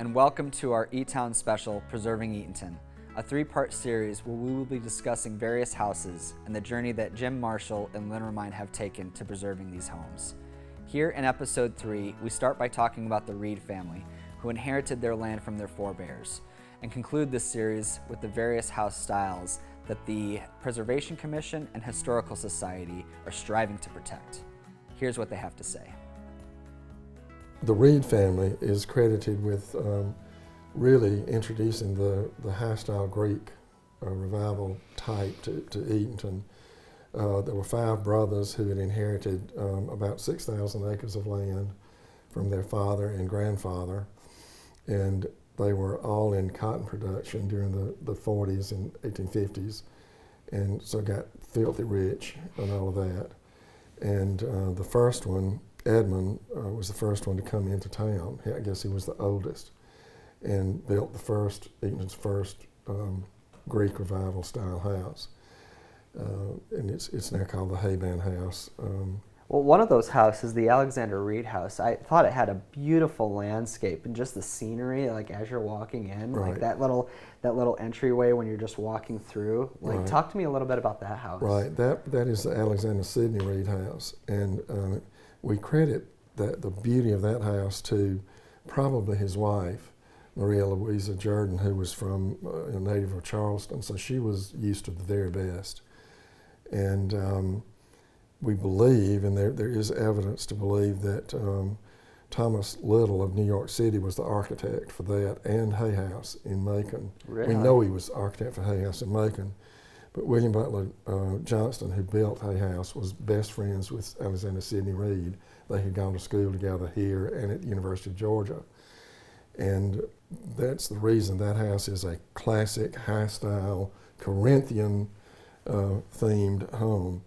and welcome to our Eatonton special, Preserving Eatonton, a three-part series where we will be discussing various houses and the journey that Jim Marshall and Lynn Remine have taken to preserving these homes. Here in episode 3, we start by talking about the Reed family, who inherited their land from their forebears, and conclude this series with the various house styles that the Preservation Commission and Historical Society are striving to protect. Here's what they have to say. The Reed family is credited with really introducing the high-style Greek revival type to Eatonton. There were 5 brothers who had inherited about 6,000 acres of land from their father and grandfather, and they were all in cotton production during the 40s and 1850s, and so got filthy rich and all of that. And the first one, Edmund, was the first one to come into town. I guess he was the oldest, and built Eatonton's first Greek revival style house. And it's now called the Hayban House. Well, one of those houses, the Alexander Reed house, I thought it had a beautiful landscape and just the scenery, like as you're walking in, right. Like that little entryway when you're just walking through. Like, right. Talk to me a little bit about that house. Right, that is the Alexander Sidney Reed house, and we credit the beauty of that house to probably his wife, Maria Louisa Jordan, who was from a native of Charleston, so she was used to the very best. And we believe, and there is evidence to believe, that Thomas Little of New York City was the architect for that and Hay House in Macon. Really? We know he was the architect for Hay House in Macon, but William Butler Johnston, who built Hay House, was best friends with Alexander Sidney Reed. They had gone to school together here and at the University of Georgia. And that's the reason that house is a classic, high-style, Corinthian themed home.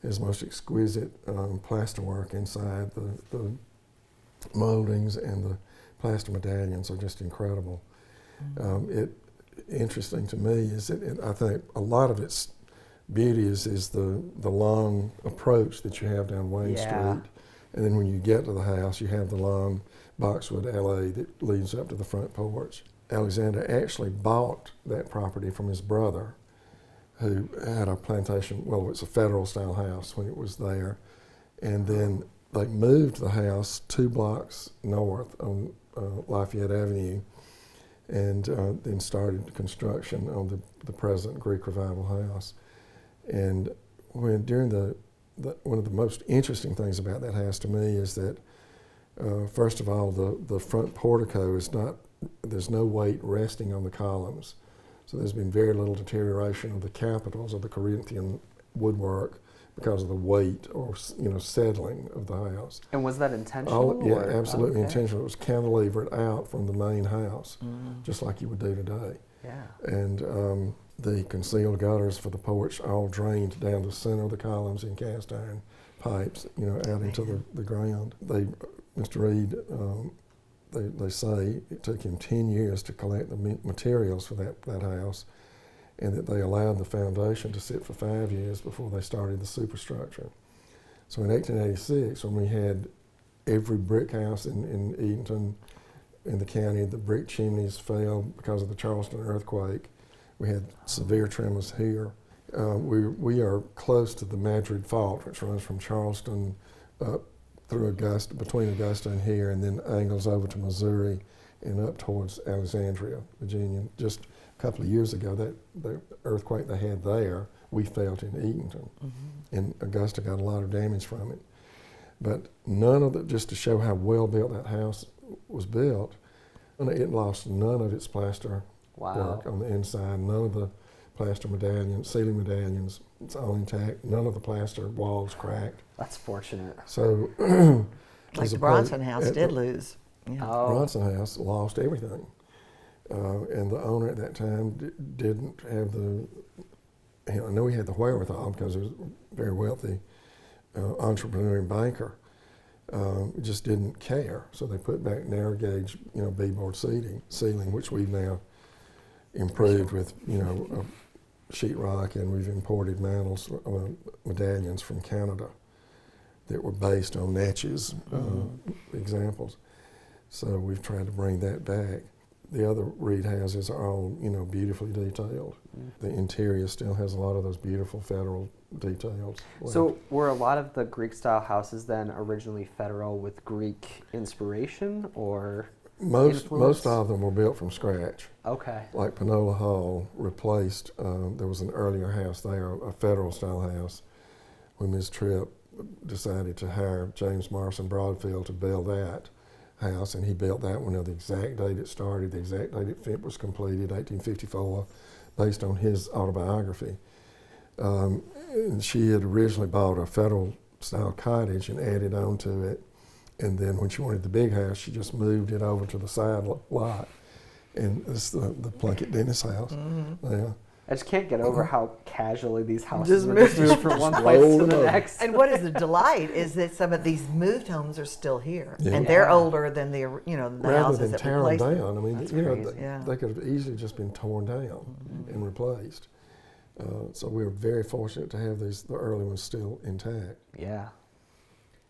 There's most exquisite plasterwork inside. The moldings and the plaster medallions are just incredible. Interesting to me is that I think a lot of its beauty is the long approach that you have down Wayne Street. And then when you get to the house, you have the long boxwood alley that leads up to the front porch. Alexander actually bought that property from his brother, who had a plantation, well, it was a federal style house when it was there. And then they moved the house 2 blocks north on Lafayette Avenue, and then started construction on the present Greek Revival house. And during one of the most interesting things about that house to me is that, first of all, the front portico there's no weight resting on the columns. So there's been very little deterioration of the capitals of the Corinthian woodwork because of the weight or settling of the house. And was that intentional? Yeah, absolutely intentional. It was cantilevered out from the main house, just like you would do today. Yeah. And the concealed gutters for the porch all drained down the center of the columns in cast iron pipes, out into the ground. Mr. Reed, they say it took him 10 years to collect the materials for that house, and that they allowed the foundation to sit for 5 years before they started the superstructure. So in 1886, when we had every brick house in Eatonton, in the county, the brick chimneys fell because of the Charleston earthquake. We had severe tremors here. We are close to the Madrid Fault, which runs from Charleston up through Augusta, between Augusta and here, and then angles over to Missouri and up towards Alexandria, Virginia. Just a couple of years ago, the earthquake they had there, we felt in Eatonton. And Augusta got a lot of damage from it. But none of it, just to show how well built that house was built, it lost none of its plaster work on the inside, none of the plaster medallions, ceiling medallions, it's all intact, none of the plaster walls cracked. That's fortunate. So, like the Bronson House did lose. Yeah. Bronson House lost everything. And the owner at that time didn't have I know he had the wherewithal because he was a very wealthy entrepreneur and banker. Just didn't care. So they put back narrow gauge, beadboard ceiling, which we've now improved with, sheetrock, and we've imported mantles, medallions from Canada that were based on Natchez examples. So we've tried to bring that back. the other Reed houses are all, beautifully detailed. The interior still has a lot of those beautiful Federal details. So were a lot of the Greek-style houses then originally Federal with Greek inspiration, or Most influence? of them were built from scratch. Okay. Like Panola Hall replaced, there was an earlier house there, a Federal-style house, when Ms. Tripp decided to hire James Morrison Broadfield to build that house, and he built that one. The exact date it started, the exact date it was completed, 1854, based on his autobiography. And she had originally bought a Federal-style cottage and added on to it, and then when she wanted the big house, she just moved it over to the side lot, and it's the Plunkett Dennis house. Yeah. I just can't get over how casually these houses Just were moved. just moved from one place to Rolled the over. next. And what is the delight is that some of these moved homes are still here, Yeah. and they're Yeah. older than the the Rather houses than that tear them replaced them. down, I mean, That's they crazy. Yeah. could have easily just been torn down and replaced. So we were very fortunate to have the early ones still intact. Yeah.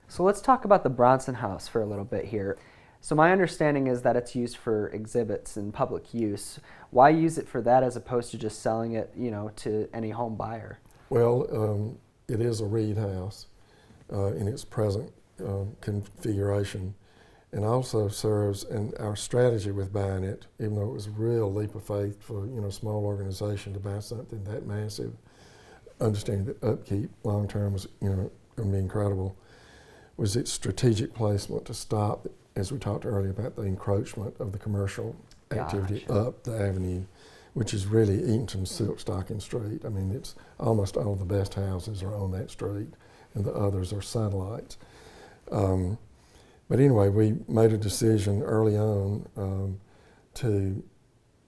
So let's talk about the Bronson House for a little bit here. So my understanding is that it's used for exhibits and public use. Why use it for that as opposed to just selling it, to any home buyer? Well, it is a Reed house in its present configuration, and also serves, and our strategy with buying it, even though it was a real leap of faith for a small organization to buy something that massive, understanding that upkeep long term was going to be incredible, was its strategic placement to stop, as we talked earlier about the encroachment of the commercial activity Gotcha. up the avenue, which is really Eatonton's Silk Stocking Street. I mean, it's almost all the best houses are on that street, and the others are satellites. But anyway, we made a decision early on to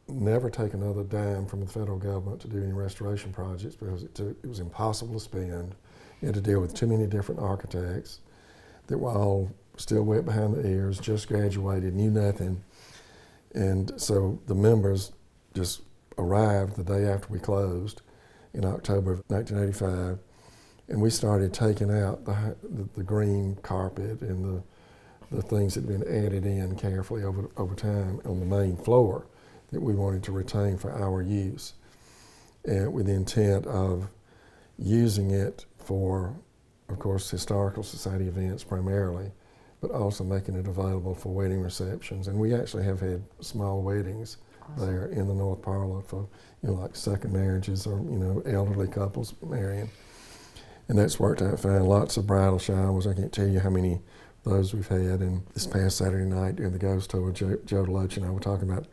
never take another dime from the federal government to do any restoration projects, because it was impossible to spend. You had to deal with too many different architects that were all still wet behind the ears, just graduated, knew nothing. And so the members just arrived the day after we closed in October of 1985, and we started taking out the green carpet and the things that had been added in carefully over time on the main floor that we wanted to retain for our use, and with the intent of using it for, of course, historical society events primarily, but also making it available for wedding receptions. And we actually have had small weddings there in the North Parlor for, like second marriages or, elderly couples marrying. And that's worked out fine. Lots of bridal showers. I can't tell you how many of those we've had. And this past Saturday night during the ghost tour, Joe DeLoach and I were talking about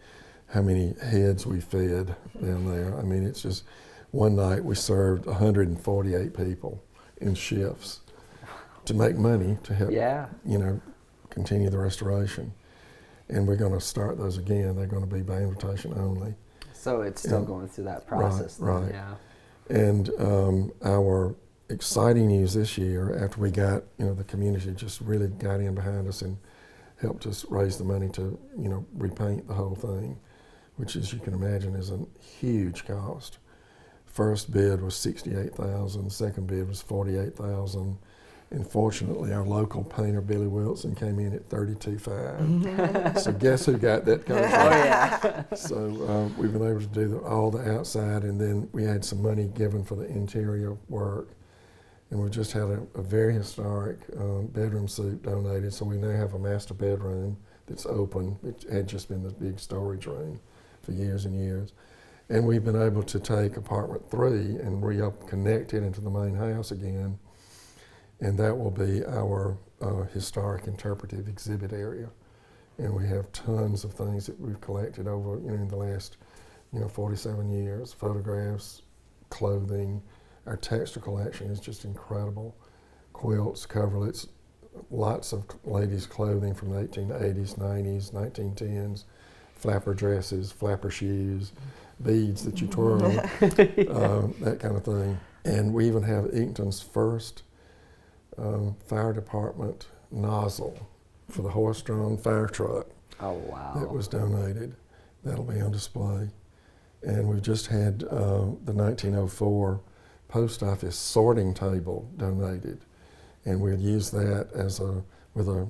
how many heads we fed down there. I mean, it's just, one night we served 148 people in shifts to make money to help, continue the restoration. And we're going to start those again. They're going to be by invitation only. So it's still going through that process. Right. Yeah. And our exciting news this year, after we got, the community just really got in behind us and helped us raise the money to, repaint the whole thing, which, as you can imagine, is a huge cost. First bid was $68,000, second bid was $48,000, and fortunately our local painter, Billy Wilson, came in at $32,500. So guess who got that contract? Oh, yeah. So we've been able to do all the outside, and then we had some money given for the interior work. And we just had a very historic bedroom suite donated, so we now have a master bedroom that's open. It had just been this big storage room for years and years. And we've been able to take apartment 3 and connect it into the main house again. And that will be our historic interpretive exhibit area. And we have tons of things that we've collected over in the last 47 years, photographs, clothing. Our textile collection is just incredible. Quilts, coverlets, lots of ladies' clothing from the 1880s, 90s, 1910s, flapper dresses, flapper shoes, beads that you twirl, that kind of thing. And we even have Eatonton's first fire department nozzle for the horse-drawn fire truck. Oh, wow. That was donated. That'll be on display. And we've just had the 1904 post office sorting table donated, and we'll use that as with a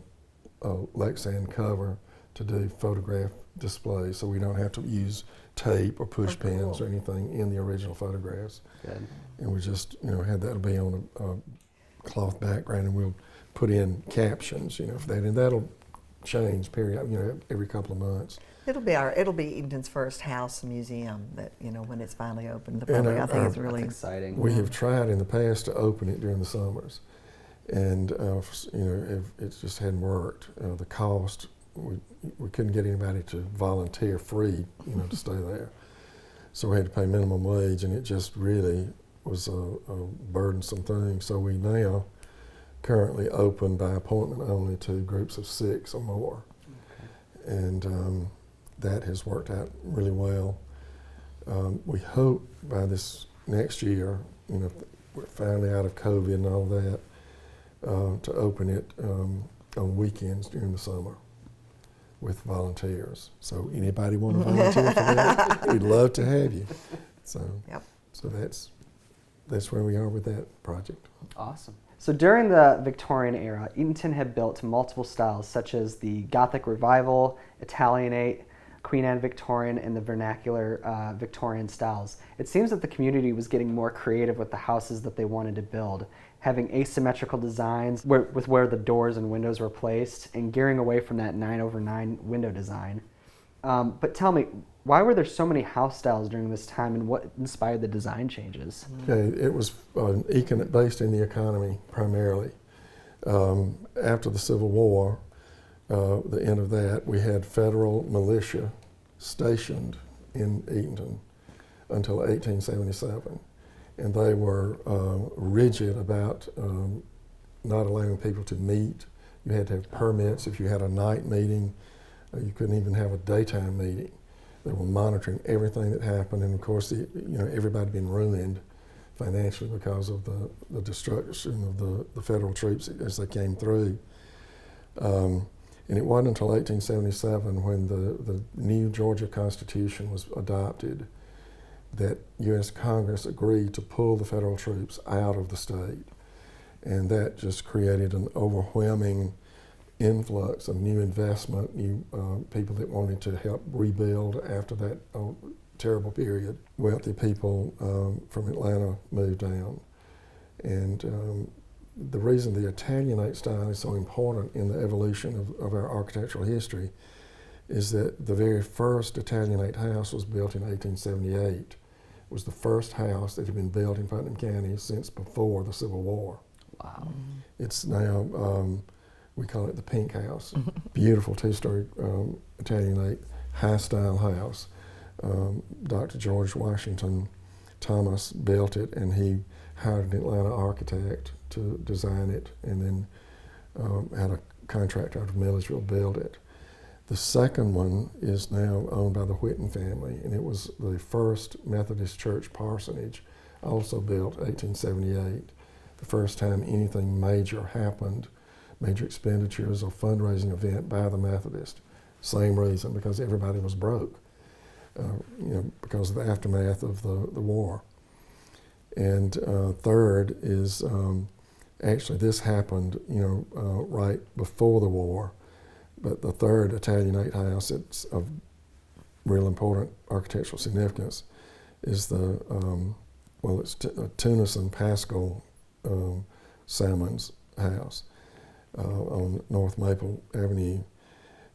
Lexan cover to do photograph display, so we don't have to use tape or push Oh, cool. pins or anything in the original photographs. Good. And we just, had that be on a cloth background, and we'll put in captions, for that, and that'll change every couple of months. It'll be Eatonton's first house museum that, when it's finally open to the And public. I think it's really That's exciting. We have tried in the past to open it during the summers, and it just hadn't worked. The cost, we couldn't get anybody to volunteer free, to stay there. So we had to pay minimum wage, and it just really was a burdensome thing. So we now currently open by appointment only to groups of 6 or more. Okay. And that has worked out really well. We hope by this next year, we're finally out of COVID and all that, to open it on weekends during the summer with volunteers. So anybody want to volunteer for that? We'd love to have you. So, Yep. so that's where we are with that project. Awesome. So during the Victorian era, Eatonton had built multiple styles such as the Gothic Revival, Italianate, Queen Anne Victorian, and the vernacular Victorian styles. It seems that the community was getting more creative with the houses that they wanted to build, having asymmetrical designs with where the doors and windows were placed, and gearing away from that 9/9 window design. But tell me, why were there so many house styles during this time, and what inspired the design changes? Okay, it was based in the economy primarily. After the Civil War, the end of that, we had federal militia stationed in Eatonton until 1877. And they were rigid about not allowing people to meet. You had to have permits. If you had a night meeting, you couldn't even have a daytime meeting. They were monitoring everything that happened, and of course, everybody had been ruined financially because of the destruction of the federal troops as they came through. And it wasn't until 1877 when the new Georgia Constitution was adopted that U.S. Congress agreed to pull the federal troops out of the state. And that just created an overwhelming influx of new investment, new people that wanted to help rebuild after that terrible period. Wealthy people from Atlanta moved down. And the reason the Italianate style is so important in the evolution of our architectural history is that the very first Italianate house was built in 1878. It was the first house that had been built in Putnam County since before the Civil War. Wow. It's now, we call it the Pink House. Beautiful 2-story Italianate high-style house. Dr. George Washington Thomas built it, and he hired an Atlanta architect to design it, and then had a contractor out of Milledgeville build it. The second one is now owned by the Whitten family, and it was the first Methodist church parsonage, also built 1878. The first time anything major happened, major expenditures or fundraising event by the Methodist. Same reason, because everybody was broke, because of the aftermath of the war. And third is, actually this happened, right before the war. But the third Italianate house, it's of real important architectural significance, is the, it's Tunis and Pascal Salmon's house on North Maple Avenue.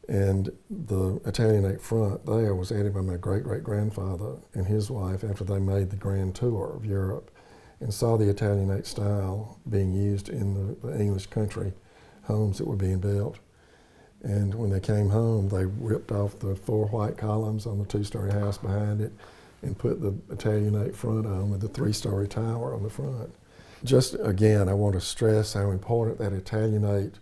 And the Italianate front there was added by my great-great-grandfather and his wife after they made the grand tour of Europe and saw the Italianate style being used in the English country homes that were being built. And when they came home, they ripped off the 4 white columns on the 2-story house behind it and put the Italianate front on with the 3-story tower on the front. Just again, I want to stress how important that Italianate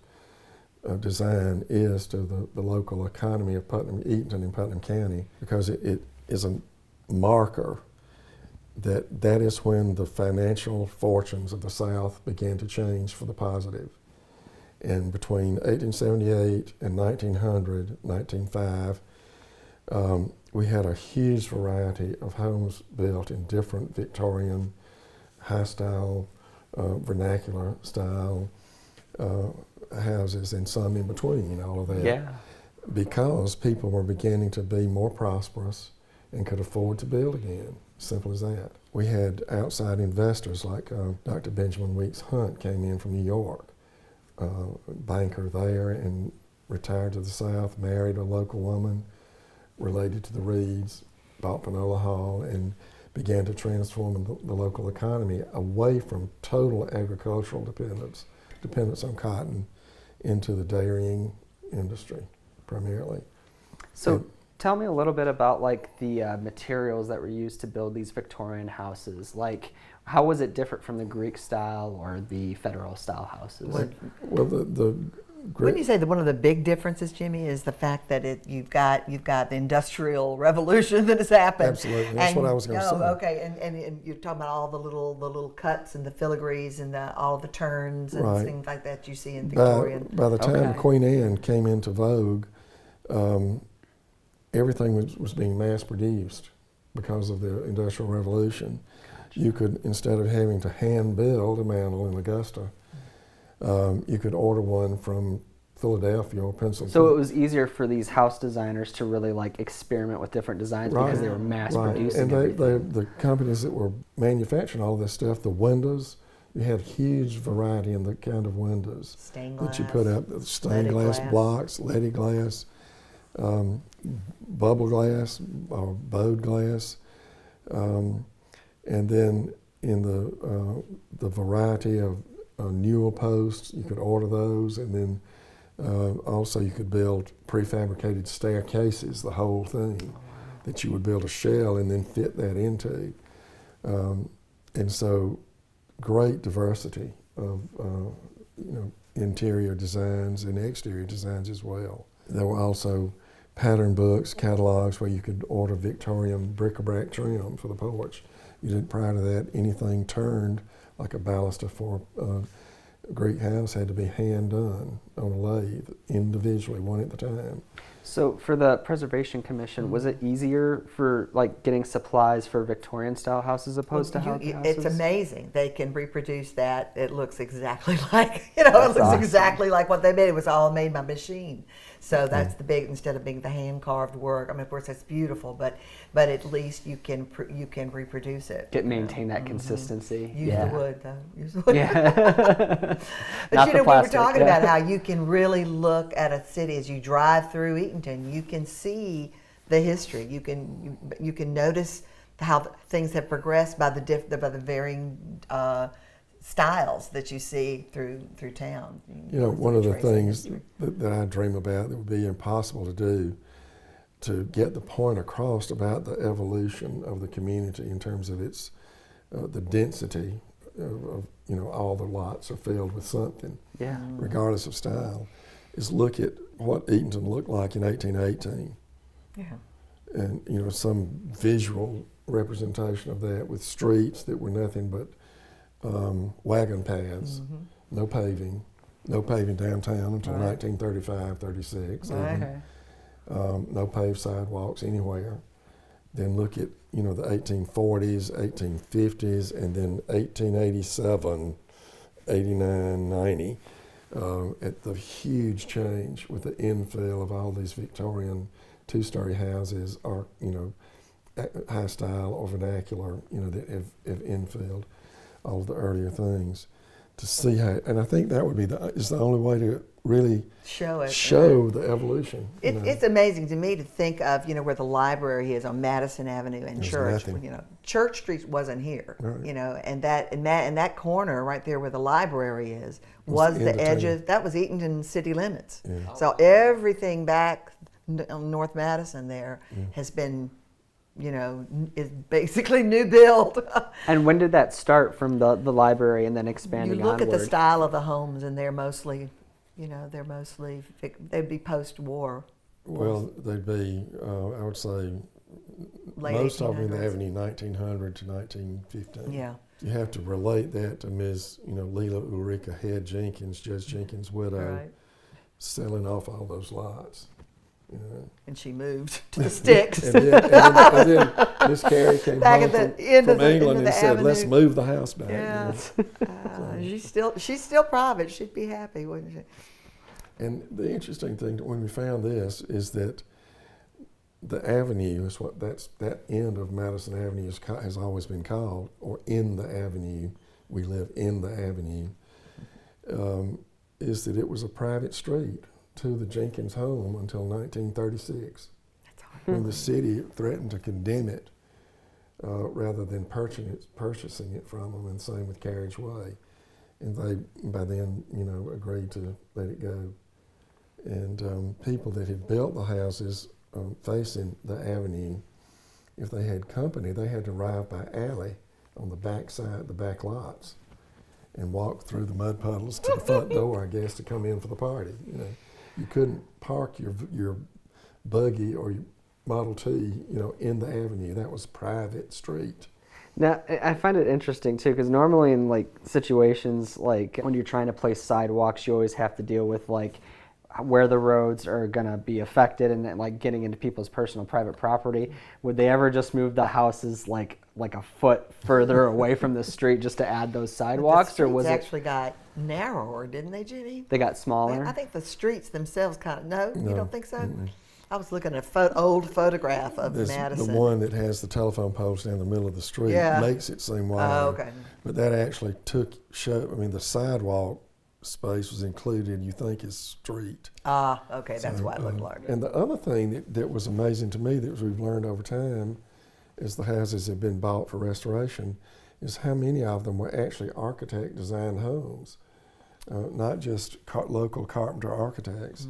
design is to the local economy of Eatonton and Putnam County, because it is a marker that is when the financial fortunes of the South began to change for the positive. And between 1878 and 1905, we had a huge variety of homes built in different Victorian, high-style, vernacular style houses, and some in between, all of that. Yeah. because people were beginning to be more prosperous and could afford to build again. Simple as that. We had outside investors like Dr. Benjamin Weeks Hunt came in from New York, banker there, and retired to the South, married a local woman related to the Reeds, bought Panola Hall, and began to transform the local economy away from total agricultural dependence on cotton, into the dairying industry primarily. So tell me a little bit about like the materials that were used to build these Victorian houses. Like, how was it different from the Greek style or the federal style houses? Well, the Wouldn't you say that one of the big differences, Jimmy, is the fact that you've got the Industrial Revolution that has happened? Absolutely, that's what I was going to say. Okay, and you're talking about all the little cuts and the filigrees and all the turns and Right. things like that you see in Victorian. By the time Okay. Queen Anne came into vogue, everything was being mass produced because of the Industrial Revolution. You could, instead of having to hand build a mantle in Augusta, you could order one from Philadelphia or Pennsylvania. So it was easier for these house designers to really like experiment with different designs because they were mass producing And everything. the companies that were manufacturing all this stuff, the windows, you had huge variety in the kind of windows Stained that you glass, put up. Stained leaded glass glass. blocks, leaded glass, bubble glass or bowed glass, and then in the variety of newel posts, you could order those, and then also you could build prefabricated staircases, the whole thing, that you would build a shell and then fit that into. And so great diversity of interior designs and exterior designs as well. There were also pattern books, catalogs where you could order Victorian bric-a-brac trim for the porch. You did, prior to that, anything turned like a baluster for a Greek house had to be hand done on a lathe individually, one at a time. So for the Preservation Commission, was it easier for like getting supplies for Victorian style houses opposed to houses? It's amazing. They can reproduce that. It looks exactly like, it looks awesome. exactly like what they made. It was all made by machine. So that's the big, instead of being the hand carved work. I mean, of course, that's beautiful, but at least you can reproduce it. Maintain that consistency. Use the wood, though. Use the wood. Yeah. But Not you the know, we were plastic, talking yeah. about how you can really look at a city as you drive through Eatonton. You can see the history. You can notice how things have progressed by the varying styles that you see through town. You know, one of the Trace that things history. that I dream about that would be impossible to do, to get the point across about the evolution of the community in terms of its the density of all the lots are filled with something, Yeah. regardless of style, is look at what Eatonton looked like in 1818, Yeah. and some visual representation of that with streets that were nothing but wagon paths, no paving downtown until Right. 1935, 36. Right. even. No paved sidewalks anywhere. Then look at the 1840s, 1850s, and then 1887, 89, 90. At the huge change with the infill of all these Victorian two-story houses, or high style or vernacular, that have infilled all the earlier things. To see how, and I think that would be is the only way to really Show it. the evolution. It's amazing to me to think of where the library is on Madison Avenue and There's Church. nothing. Church Street wasn't here. Right. And that corner right there where the library is was in the the edge town. of that was Eatonton city limits. Yeah. So everything back on North Madison there has been, is basically new build. And when did that start from the library and then expanding You look onward? at the style of the homes, and they'd be post-war. Well, they'd be, I would say, Late most of them in the 1800s. Avenue 1900 to 1915. Yeah. You have to relate that to Ms. Leila Ulrika Head Jenkins, Judge Jenkins' widow, Right. selling off all those lots. And she moved to the sticks. And then Miss Carey came Back home at the end from of the- England end of and the said, "Let's avenue." move the house back." Yeah. She's still private. She'd be happy, wouldn't she? And the interesting thing when we found this is that the avenue is that end of Madison Avenue has always been called, or in the avenue, we live in the avenue, is that it was a private street to the Jenkins home until 1936, when the city threatened to condemn it rather than purchasing it from them, and same with Carriageway. And they, by then, agreed to let it go. And people that had built the houses facing the avenue, if they had company, they had to arrive by alley on the back side, the back lots, and walk through the mud puddles to the front door, I guess, to come in for the party. You couldn't park your buggy or your Model T, in the avenue. That was private street. Now, I find it interesting too, because normally in like situations like when you're trying to place sidewalks, you always have to deal with like where the roads are gonna be affected and like getting into people's personal private property. Would they ever just move the houses like a foot further away from the street just to add those sidewalks, or was it actually got narrower, didn't they, Jenny? They got smaller. I think the streets themselves kind of. No, you don't think so? Mm-mm. I was looking at an old photograph of Madison. The one that has the telephone poles down the middle of the street makes it seem wider. Oh, okay. But that actually the sidewalk space was included, you think, is street. Ah, okay, that's why it looked larger. And the other thing that was amazing to me that we've learned over time, as the houses have been bought for restoration, is how many of them were actually architect-designed homes, not just local carpenter architects.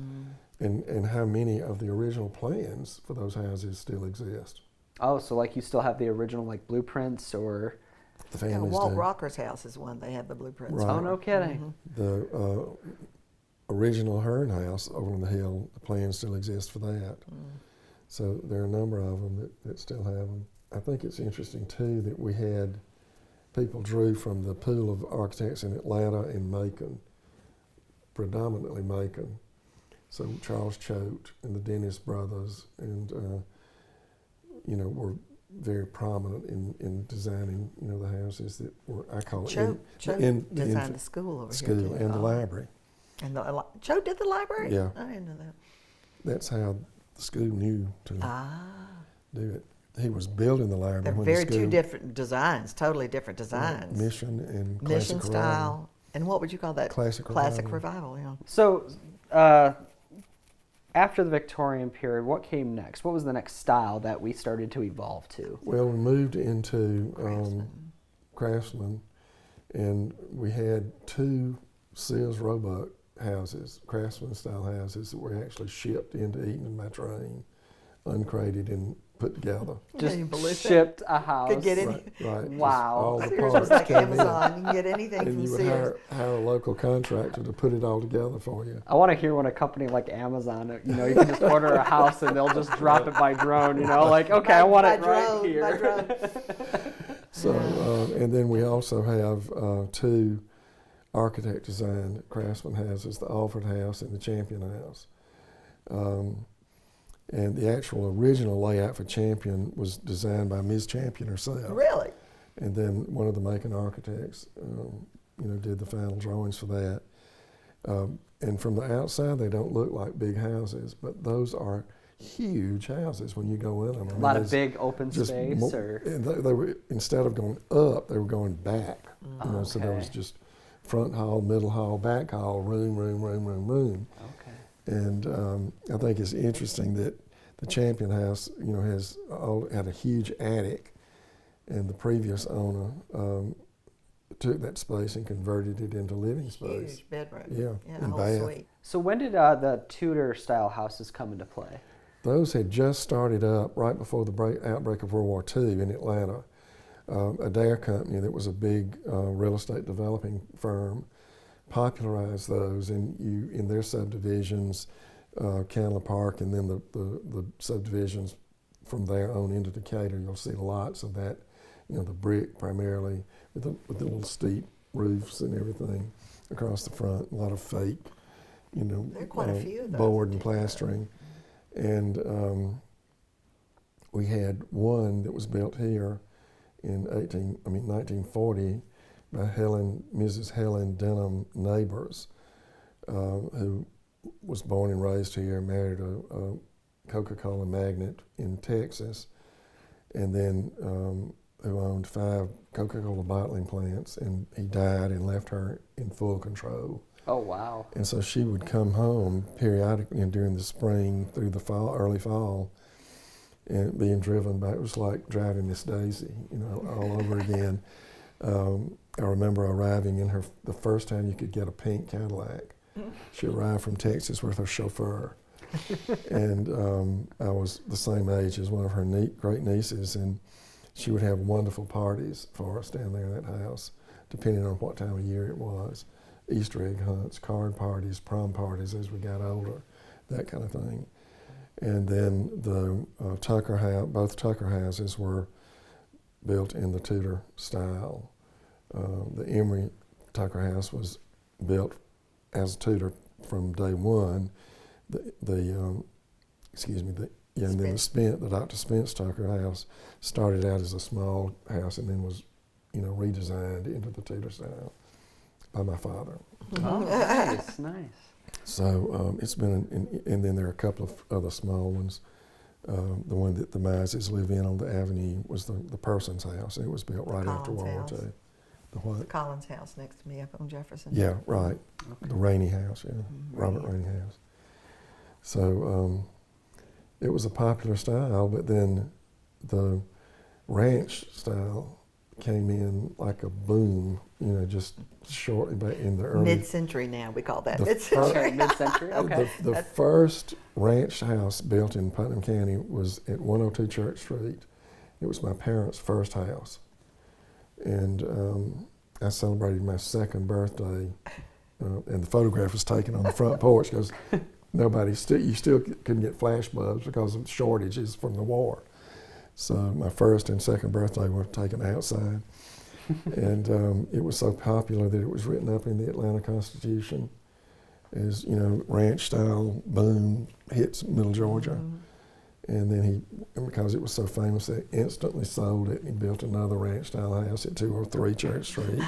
And how many of the original plans for those houses still exist. Oh, so like you still have the original like blueprints, or? The families Walt do. Rocker's house is one. They have the blueprints. Right. Oh, no kidding. The original Hearn house over on the hill, the plans still exist for that. So there are a number of them that still have them. I think it's interesting too that we had people drew from the pool of architects in Atlanta and Macon, predominantly Macon. So Charles Choate and the Dennis brothers, and were very prominent in designing the houses that were, I call it, Choate designed the school over here too. And the library. And Choate did the library? Yeah. I didn't know that. That's how the school knew to do it. He was building the library They're when very the school, two different designs, totally different designs. Mission and Mission classic style. revival. And what would you call that? Classic revival, yeah. So, after the Victorian period, what came next? What was the next style that we started to evolve to? Well, we moved into Craftsman, and we had two Sears Roebuck houses, Craftsman style houses, that were actually shipped into Eatonton by train, uncrated and put together. Just you believe shipped a house. Could get any. Right. Wow. All the Sears parts was like came in. Amazon. You can get anything And from you would Sears. hire a local contractor to put it all together for you. I want to hear when a company like Amazon, you can just order a house and they'll just drop it by drone, like, okay, I want it right here. By drone. So, and then we also have two architect-designed Craftsman houses, the Alford House and the Champion House. And the actual original layout for Champion was designed by Ms. Champion herself. Really? And then one of the Macon architects, did the final drawings for that. And from the outside, they don't look like big houses, but those are huge houses when you go in them. A lot of big open space, and they were, instead of going up, they were going back. So there was Okay. just front hall, middle hall, back hall, room. Okay. And I think it's interesting that the Champion House, had a huge attic, and the previous owner took that space and converted it into living space. Huge bedroom. Yeah, a and whole bath. suite. So when did the Tudor style houses come into play? Those had just started up right before the outbreak of World War II in Atlanta. Adair Company, that was a big real estate developing firm, popularized those in their subdivisions, Candler Park, and then the subdivisions from there on into Decatur. You'll see lots of that, the brick primarily, with the little steep roofs and everything across the front. A lot of fake, There are quite a few of those. board and plastering. And we had one that was built here in 1940 by Mrs. Helen Denham Neighbors, who was born and raised here, married a Coca-Cola magnate in Texas, and then who owned 5 Coca-Cola bottling plants, and he died and left her in full control. Oh, wow. And so she would come home periodically during the spring through the fall, early fall, and being driven by, it was like driving Miss Daisy, all over again. I remember arriving in the first time you could get a pink Cadillac. She arrived from Texas with her chauffeur. And I was the same age as one of her great nieces, and she would have wonderful parties for us down there in that house, depending on what time of year it was. Easter egg hunts, card parties, prom parties as we got older, that kind of thing. And then the Tucker house, both Tucker houses were built in the Tudor style. The Emory Tucker house was built as Tudor from day one. The Dr. Spence Tucker house started out as a small house and then was, redesigned into the Tudor style by my father. Oh, nice, nice. So it's been, and then there are a couple of other small ones. The one that the Mises live in on the avenue was the Person's house, and it was built right after World War II. The what? Collins House next to me up on Jefferson. Yeah, right. Okay. The Rainey House, yeah, Robert Rainey House. So it was a popular style, but then the ranch style came in like a boom, just shortly back in the early... Mid-century now, we call that The mid-century. Mid-century, okay. The first ranch house built in Putnam County was at 102 Church Street. It was my parents' first house. And I celebrated my 2nd birthday, and the photograph was taken on the front porch because you still couldn't get flash bulbs because of shortages from the war. So my 1st and 2nd birthday were taken outside. And it was so popular that it was written up in the Atlanta Constitution as, ranch style boom hits Middle Georgia. Mm-hmm. And then because it was so famous, they instantly sold it and he built another ranch style house at 203 Church Street.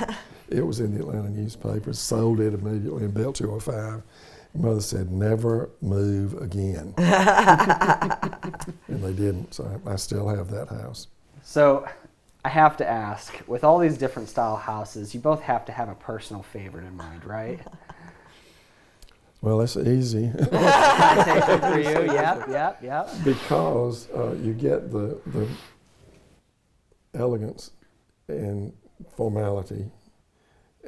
It was in the Atlanta newspapers, sold it immediately and built 205. Mother said, never move again. And they didn't, so I still have that house. So I have to ask, with all these different style houses, you both have to have a personal favorite in mind, right? Well, that's easy. Citation for you, yep. Because you get the elegance and formality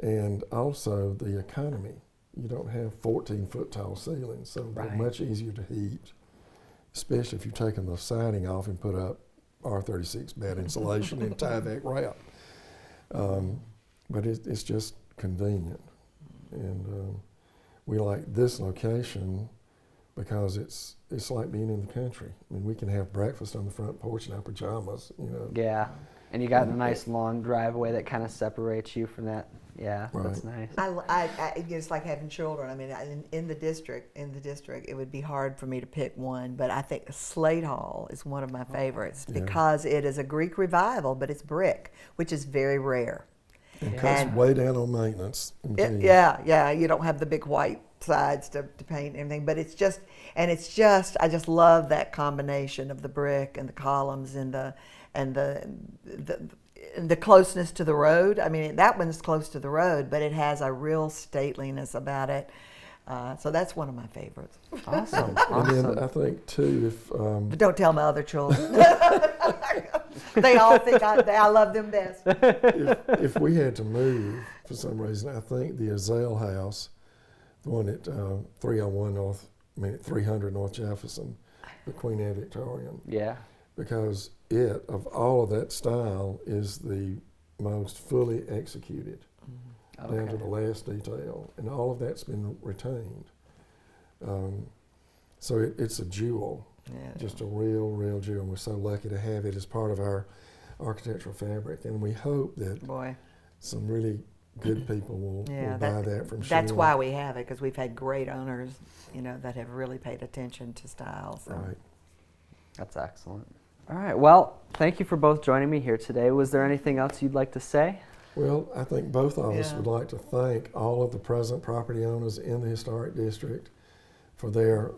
and also the economy. You don't have 14-foot tall ceilings, so they're much easier to heat, especially if you've taken the siding off and put up R36 bed insulation and Tyvek wrap. But it's just convenient. And we like this location because it's like being in the country. I mean, we can have breakfast on the front porch in our pajamas, Yeah, and you got a nice long driveway that kind of separates you from that. Yeah, Right. That's nice. It's like having children. I mean, in the district, it would be hard for me to pick one, but I think Slade Hall is one of my favorites because it is a Greek revival, but it's brick, which is very rare. It cuts way down on maintenance. Yeah. You don't have the big white sides to paint and everything, but I just love that combination of the brick and the columns and the closeness to the road. I mean, that one's close to the road, but it has a real stateliness about it. So that's one of my favorites. Awesome. And then I think too, But don't tell my other children. They all think I love them best. if we had to move for some reason, I think the Azale House, the one at 300 North Jefferson, the Queen Anne Victorian. Yeah. Because of all of that style, is the most fully executed down to the last detail, and all of that's been retained. So it's a jewel, just a real jewel. And we're so lucky to have it as part of our architectural fabric, and we hope that some really good people will buy that from Sheila. That's why we have it, because we've had great owners, that have really paid attention to style. So. Right. That's excellent. All right. Well, thank you for both joining me here today. Was there anything else you'd like to say? Well, I think both of us would like to thank all of the present property owners in the historic district for their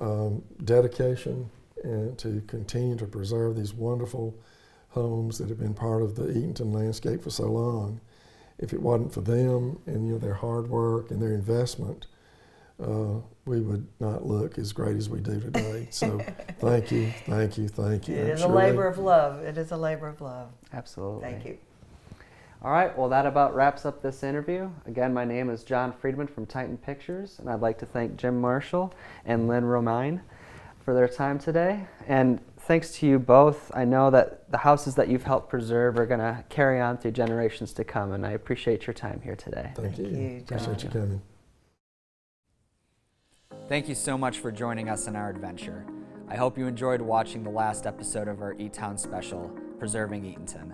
dedication and to continue to preserve these wonderful homes that have been part of the Eatonton landscape for so long. If it wasn't for them and their hard work and their investment, we would not look as great as we do today. So thank you, thank you, thank you. It is a labor of love. It is a labor of love. Absolutely. Thank you. All right, well, that about wraps up this interview. Again, my name is John Friedman from Titan Pictures, and I'd like to thank Jim Marshall and Lynn Romine for their time today. And thanks to you both, I know that the houses that you've helped preserve are going to carry on through generations to come, and I appreciate your time here today. Thank you. Appreciate you coming. Thank you so much for joining us in our adventure. I hope you enjoyed watching the last episode of our E-Town special, Preserving Eatonton.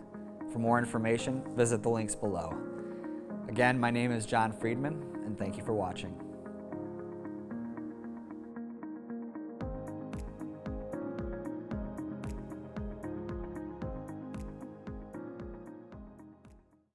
For more information, visit the links below. Again, my name is John Friedman, and thank you for watching.